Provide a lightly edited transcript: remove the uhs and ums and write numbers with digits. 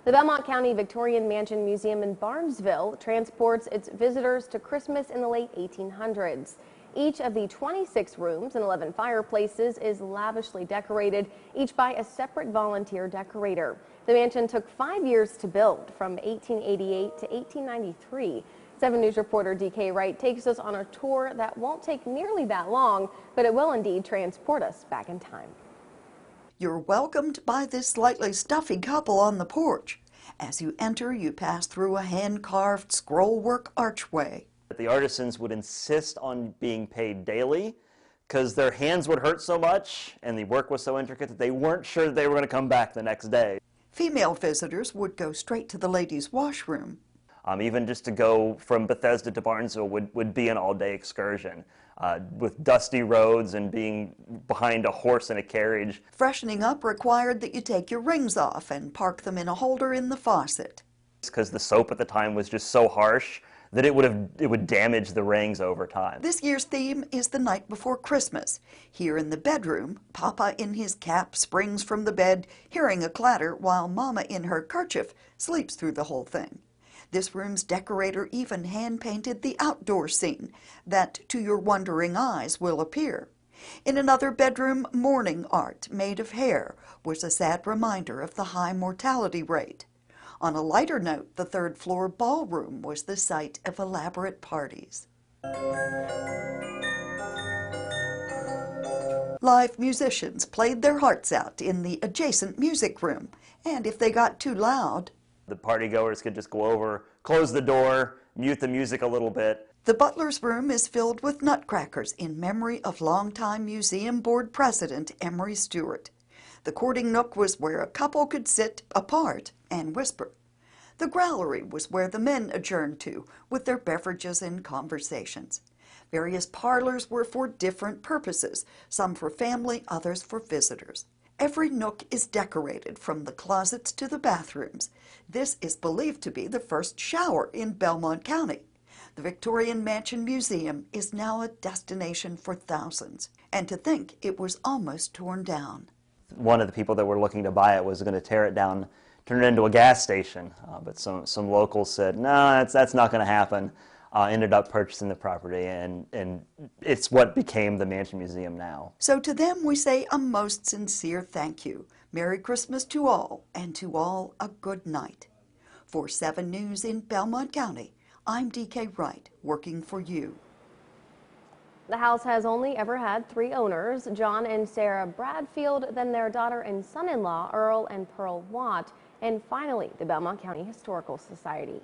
The Belmont County Victorian Mansion Museum in Barnesville transports its visitors to Christmas in the late 1800s. Each of the 26 rooms and 11 fireplaces is lavishly decorated, each by a separate volunteer decorator. The mansion took 5 years to build, from 1888 to 1893. 7 News reporter DK Wright takes us on a tour that won't take nearly that long, but it will indeed transport us back in time. You're welcomed by this slightly stuffy couple on the porch. As you enter, you pass through a hand-carved scrollwork archway. The artisans would insist on being paid daily because their hands would hurt so much and the work was so intricate that they weren't sure that they were going to come back the next day. Female visitors would go straight to the ladies' washroom. Even just to go from Bethesda to Barnesville would be an all-day excursion, with dusty roads and being behind a horse in a carriage. Freshening up required that you take your rings off and park them in a holder in the faucet. Because the soap at the time was just so harsh that it would damage the rings over time. This year's theme is the night before Christmas. Here in the bedroom, Papa in his cap springs from the bed, hearing a clatter, while Mama in her kerchief sleeps through the whole thing. This room's decorator even hand-painted the outdoor scene that, to your wondering eyes, will appear. In another bedroom, mourning art made of hair was a sad reminder of the high mortality rate. On a lighter note, the third-floor ballroom was the site of elaborate parties. Live musicians played their hearts out in the adjacent music room, and if they got too loud, the partygoers could just go over, close the door, mute the music a little bit. The butler's room is filled with nutcrackers in memory of longtime museum board president Emery Stewart. The courting nook was where a couple could sit apart and whisper. The growlery was where the men adjourned to with their beverages and conversations. Various parlors were for different purposes, some for family, others for visitors. Every nook is decorated from the closets to the bathrooms. This is believed to be the first shower in Belmont County. The Victorian Mansion Museum is now a destination for thousands. And to think it was almost torn down. One of the people that were looking to buy it was going to tear it down, turn it into a gas station. But some locals said, no, that's not going to happen. Ended up purchasing the property, and it's what became the Mansion Museum now. So to them we say a most sincere thank you. Merry Christmas to all, and to all a good night. For 7 News in Belmont County, I'm DK Wright, working for you. The house has only ever had 3 owners, John and Sarah Bradfield, then their daughter and son-in-law, Earl and Pearl Watt, and finally the Belmont County Historical Society.